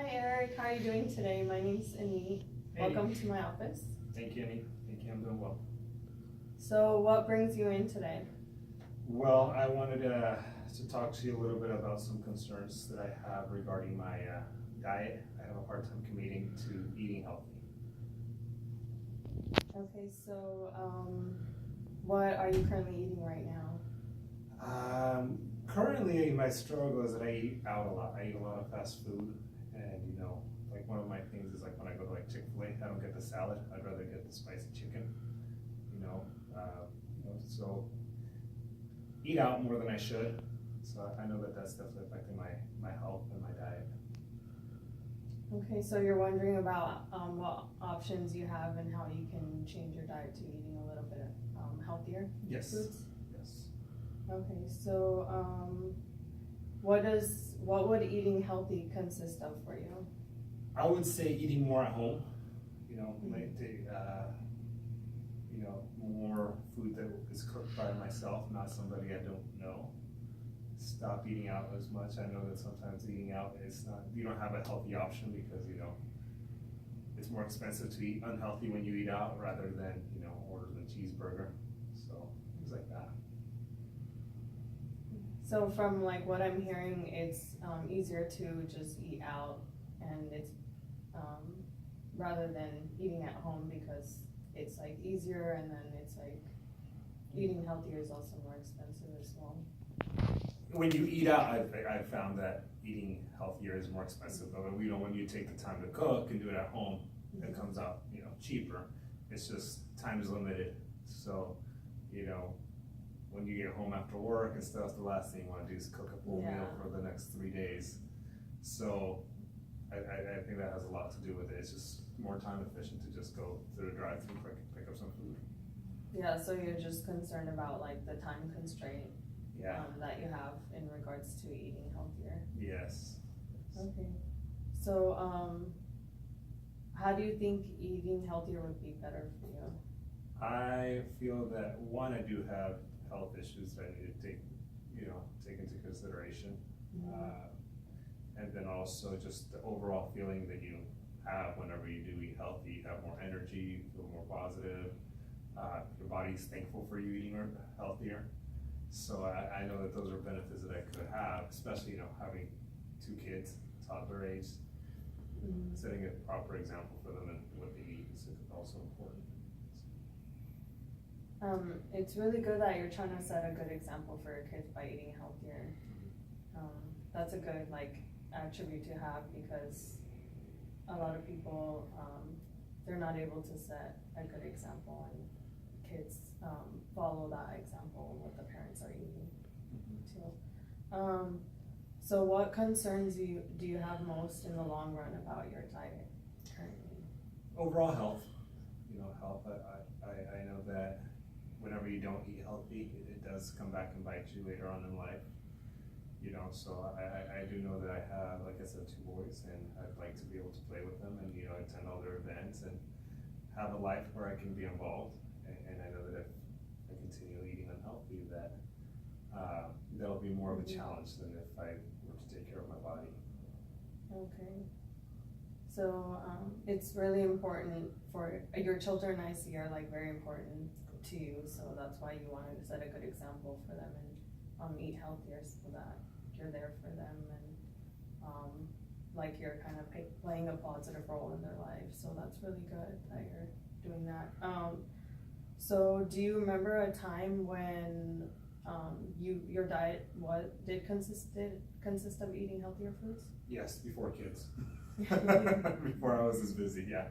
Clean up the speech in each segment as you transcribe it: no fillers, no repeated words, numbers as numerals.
Hi Eric, how are you doing today? My name's Annie. Hey. Welcome to my office. Thank you, Annie. Thank you, I'm doing well. So what brings you in today? Well, I wanted to talk to you a little bit about some concerns that I have regarding my diet. I have a hard time committing to eating healthy. Okay, so what are you currently eating right now? Currently, my struggle is that I eat out a lot. I eat a lot of fast food, and like one of my things is like when I go to like Chick-fil-A, I don't get the salad. I'd rather get the spicy chicken. So eat out more than I should. So I know that that's definitely affecting my health and my diet. Okay, so you're wondering about what options you have and how you can change your diet to eating a little bit healthier Yes. foods? Yes. Okay, so what would eating healthy consist of for you? I would say eating more at home. More food that is cooked by myself, not somebody I don't know. Stop eating out as much. I know that sometimes eating out is not, you don't have a healthy option because, it's more expensive to eat unhealthy when you eat out rather than, order the cheeseburger. So, things like that. So from like what I'm hearing, it's easier to just eat out, and it's rather than eating at home because it's like easier, and then it's like eating healthier is also more expensive as well. When you eat out, I've found that eating healthier is more expensive. But when you take the time to cook and do it at home, it comes out cheaper. It's just time is limited. So when you get home after work and stuff, the last thing you want to do is cook a full meal for the next 3 days. So I think that has a lot to do with it. It's just more time efficient to just go through the drive-thru quick and pick up some food. Yeah, so you're just concerned about like the time constraint that you have in regards to eating healthier. Yes. Okay. So how do you think eating healthier would be better for you? I feel that one, I do have health issues that I need to take into consideration. And then also just the overall feeling that you have whenever you do eat healthy. You have more energy, you feel more positive. Your body's thankful for you eating healthier. So I know that those are benefits that I could have, especially having 2 kids, toddler age. Setting a proper example for them and what they eat is also important. It's really good that you're trying to set a good example for your kids by eating healthier. That's a good attribute to have, because a lot of people they're not able to set a good example, and kids follow that example what the parents are eating too. So what concerns do you have most in the long run about your diet currently? Overall health. Health. I know that whenever you don't eat healthy, it does come back and bite you later on in life. So I do know that I have, like I said, 2 boys, and I'd like to be able to play with them and attend all their events and have a life where I can be involved. And I know that if I continue eating unhealthy, that that'll be more of a challenge than if I were to take care of my body. Okay. So it's really important for your children, I see, are very important to you. So that's why you wanted to set a good example for them and eat healthier, so that you're there for them, and you're kind of playing a positive role in their life. So that's really good that you're doing that. So do you remember a time when your diet did consist of eating healthier foods? Yes, before kids. Before I was this busy, yeah.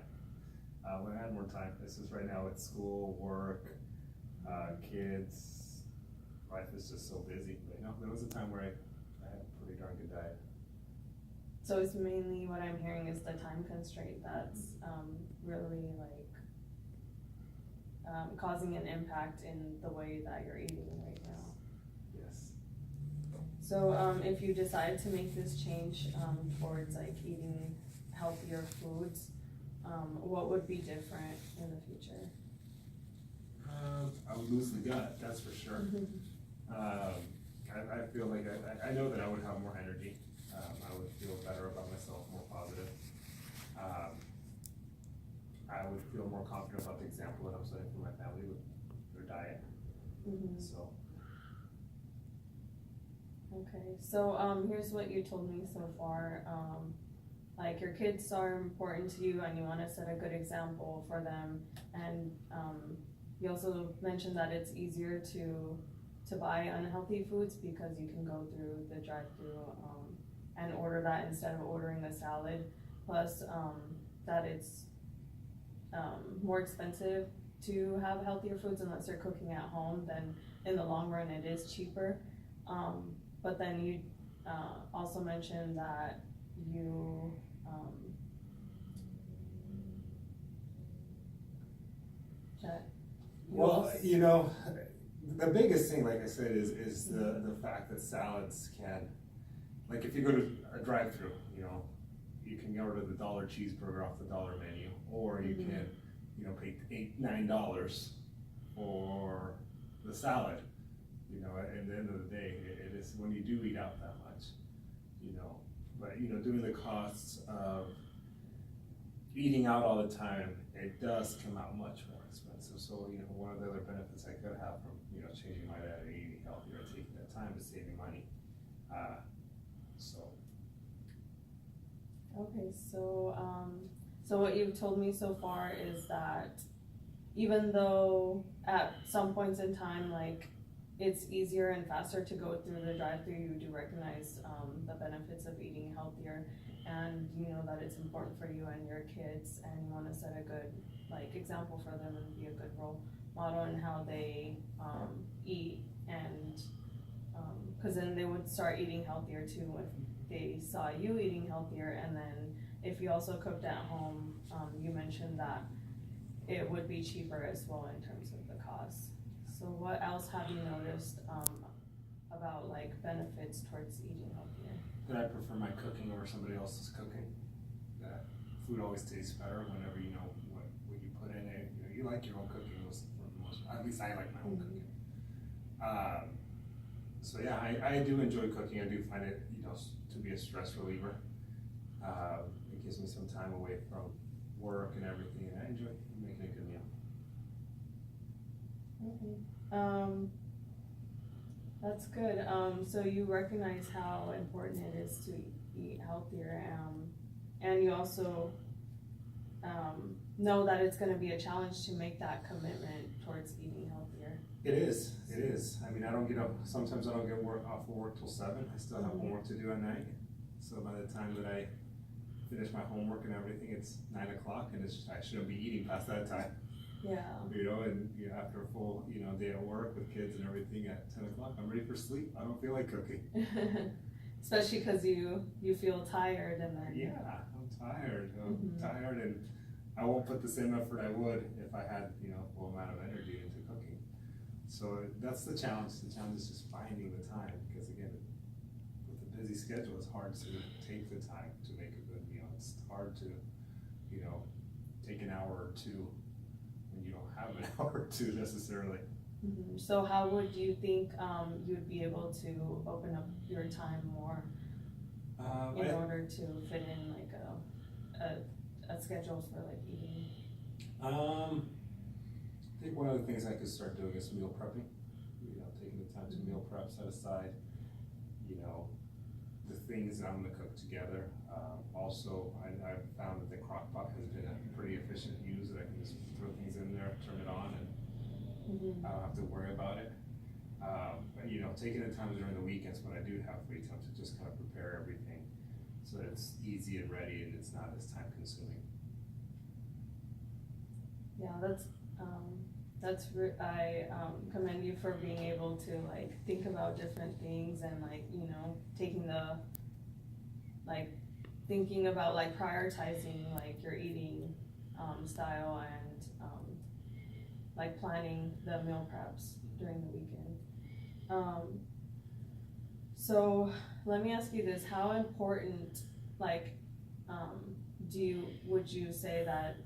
When I had more time. This is right now with school, work, kids. Life is just so busy. But there was a time where I had a pretty darn good diet. So it's mainly what I'm hearing is the time constraint that's really causing an impact in the way that you're eating right now. Yes. So if you decide to make this change towards eating healthier foods, what would be different in the future? I would lose the gut, that's for sure. I feel like I know that I would have more energy. I would feel better about myself, more positive. feel more confident about the example that I'm setting for my family with their diet. So. Okay, so here's what you told me so far. Like your kids are important to you and you wanna set a good example for them. And you also mentioned that it's easier to buy unhealthy foods because you can go through the drive-through and order that instead of ordering the salad. Plus that it's more expensive to have healthier foods unless you're cooking at home, then in the long run it is cheaper. But then you also mentioned that you Well, you know, the biggest thing, like I said, is the fact that salads can, like if you go to a drive-through, you know, you can order the $1 cheeseburger off the $1 menu, or you can, you know, pay $8-9 for the salad. You know, at the end of the day, it is when you do eat out that much, you know. But you know, doing the costs of eating out all the time, it does come out much more expensive. So you know, one of the other benefits I could have from, you know, changing my diet and eating healthier and taking that time is saving money. Okay, so what you've told me so far is that even though at some points in time, like it's easier and faster to go through the drive-through, you do recognize the benefits of eating healthier, and you know that it's important for you and your kids, and you want to set a good like example for them and be a good role model in how they eat, and because then they would start eating healthier too if they saw you eating healthier. And then if you also cooked at home, you mentioned that it would be cheaper as well in terms of the cost. So what else have you noticed about like benefits towards eating healthier? That I prefer my cooking over somebody else's cooking. That food always tastes better whenever you know what you put in it. You know, you like your own cooking most, at least I like my own cooking. So yeah, I do enjoy cooking. I do find it, you know, to be a stress reliever. It gives me some time away from work and everything, and I enjoy making a good meal. Okay. That's good. So you recognize how important it is to eat healthier, and you also know that it's going to be a challenge to make that commitment towards eating healthier. It is. I mean, I don't get up, sometimes I don't get off of work till 7. I still have homework to do at night. So by the time that I finish my homework and everything, it's 9 o'clock, and I shouldn't be eating past that time. Yeah. You know, and you know, after a full, you know, day at work with kids and everything at 10 o'clock, I'm ready for sleep. I don't feel like cooking. Especially because you feel tired and then. Yeah, I'm tired. I'm tired, and I won't put the same effort I would if I had, you know, full amount of energy into cooking. So that's the challenge. The challenge is just finding the time, because again, with a busy schedule, it's hard to take the time to make a good meal. It's hard to, you know, take an hour or two when you don't have an hour or two necessarily. So how would you think you would be able to open up your time more in order to fit in like a schedule for like eating? I think one of the things I could start doing is meal prepping. You know, taking the time to meal prep, set aside, you know, the things that I'm gonna cook together. Also, I've found that the crock pot has been a pretty efficient use, that I can just throw things in there, turn it on, and I don't have to worry about it. But you know, taking the time during the weekends when I do have free time to just kind of prepare everything so that it's easy and ready and it's not as time consuming. Yeah, I commend you for being able to like think about different things and like, you know, taking the like thinking about like prioritizing like your eating style and like planning the meal preps during the weekend. So let me ask you this: how important, like, would you say that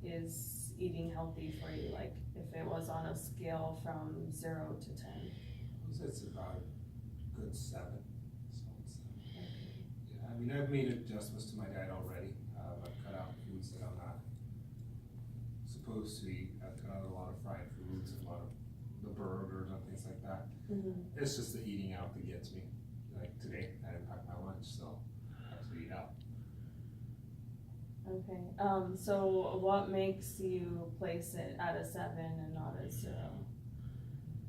is eating healthy for you? Like, if it was on a scale from 0 to 10. I would say it's about a good 7. Yeah, I mean, I've made adjustments to my diet already. I've cut out foods that I'm not used to eat. I've got a lot of fried foods, a lot of the burgers and things like that. It's just the eating out that gets me. Like today, I didn't pack my lunch, so I have to eat out. Okay, so what makes you place it at a 7 and not a 0?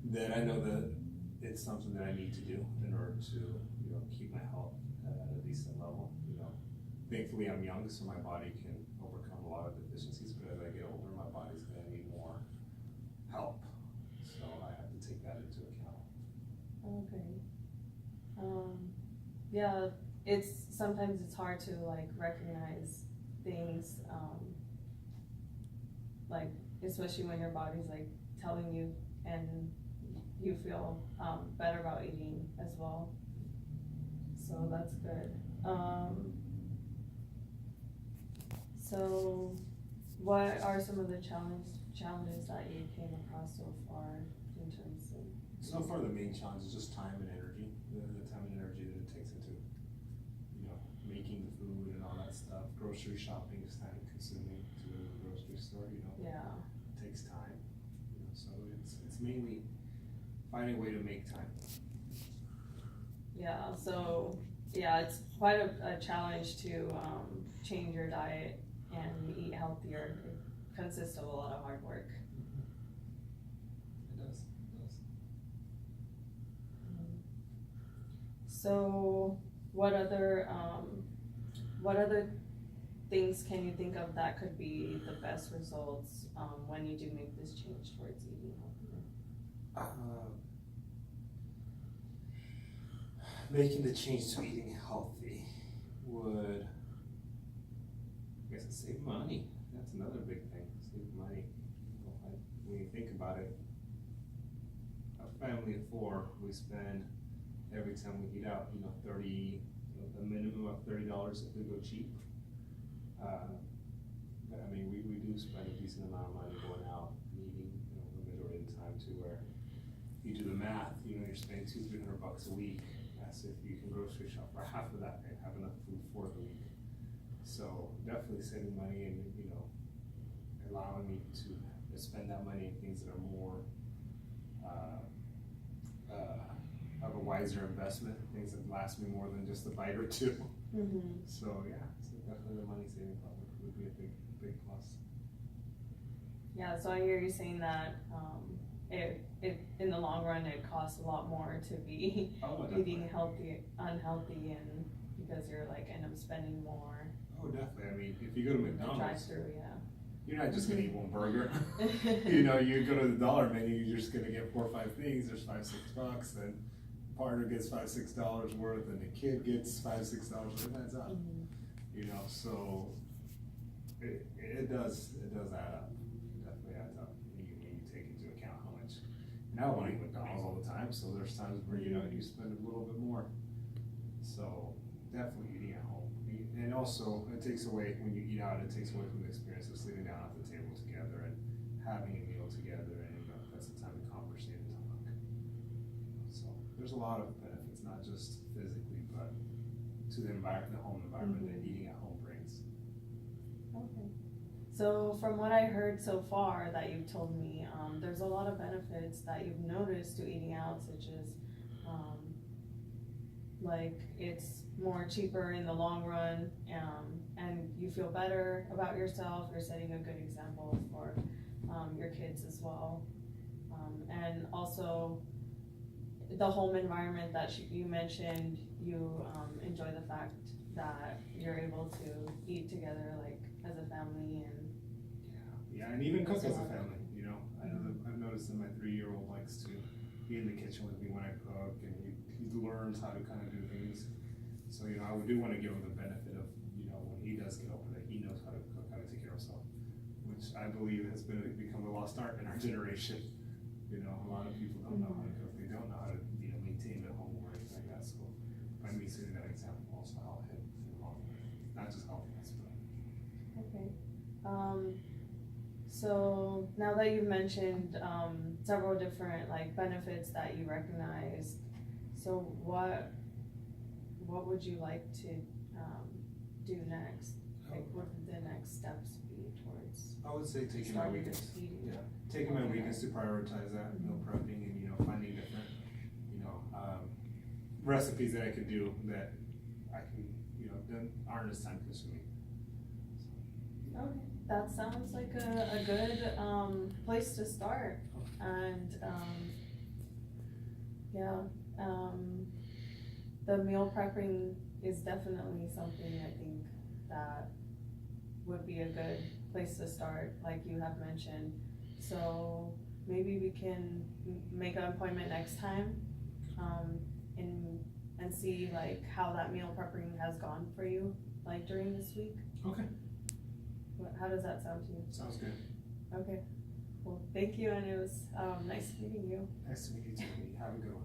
Then I know that it's something that I need to do in order to, keep my health at a decent level. Thankfully I'm young, so my body can overcome a lot of deficiencies, but as I get older, my body's gonna need more help. So I have to take that into account. Okay. Yeah, sometimes it's hard to like recognize things, like especially when your body's like telling you and you feel better about eating as well. So that's good. So what are some of the challenges that you came across so far in terms of? So far the main challenge is just time and energy, the time and energy that it takes into, making the food and all that stuff. Grocery shopping is time consuming to go to the grocery store, Yeah. It takes time, so it's mainly finding a way to make time. Yeah, so, yeah, it's quite a challenge to change your diet and eat healthier. It consists of a lot of hard work. It does. So, what other things can you think of that could be the best results when you do make this change towards eating healthier? Making the change to eating healthy would, I guess, it's save money. That's another big thing, save money. When you think about it, a family of 4, we spend every time we eat out, a minimum of $30 if we go cheap. But I mean, we do spend a decent amount of money going out and eating, the majority of the time too, where you do the math, you're spending $200-300 a week. That's if you can grocery shop for half of that and have enough food for the week. So definitely saving money and, allowing me to spend that money in things that are more of a wiser investment, things that last me more than just a bite or two. So yeah, so definitely the money saving probably would be a big plus. Yeah, so I hear you saying that it in the long run it costs a lot more to be eating unhealthy, and because you're like end up spending more. Oh, definitely. I mean, if you go to McDonald's, drive-through, yeah. You're not just gonna eat one burger. You go to the dollar menu, you're just gonna get 4 or 5 things. There's $5-6, and partner gets $5-6 worth, and the kid gets $5-6 worth. It adds up. So it does add up. It definitely adds up when you take into account how much. And I don't want to eat McDonald's all the time, so there's times where you spend a little bit more. So definitely eating at home. And also, it takes away, when you eat out, it takes away from the experience of sitting down at the table together and having a meal together, and that's the time to conversate and talk. So there's a lot of benefits, not just physically, but to the environment, the home environment that eating at home brings. Okay. So from what I heard so far that you've told me, there's a lot of benefits that you've noticed to eating out, such as like it's more cheaper in the long run, and you feel better about yourself. You're setting a good example for your kids as well, and also the home environment that you mentioned. You enjoy the fact that you're able to eat together like as a family, and and even cook as a family. I've noticed that my 3-year-old likes to be in the kitchen with me when I cook, and he learns how to kind of do things. So I do want to give him the benefit of when he does get older, that he knows how to cook, how to take care of himself, which I believe has become a lost art in our generation. A lot of people don't know how to cook. They don't know how to maintain their home or anything like that. So by me setting that example also help him along, not just helping us, but. Okay. So now that you've mentioned several different like benefits that you recognize, so what would you like to do next? Like, what would the next steps be towards? would say taking my started weekends, eating. yeah, taking my Okay. weekends to prioritize that, meal prepping and, finding different, recipes that I can do that I can, then aren't as time consuming. Okay, that sounds like a good, place to start, and, yeah, the meal prepping is definitely something I think that would be a good place to start, like you have mentioned. So maybe we can make an appointment next time, and see like how that meal prepping has gone for you, like during this week. Okay. How does that sound to you? Sounds good. Okay, well, thank you, and it was, nice meeting you. Nice to meet you too. Have a good one.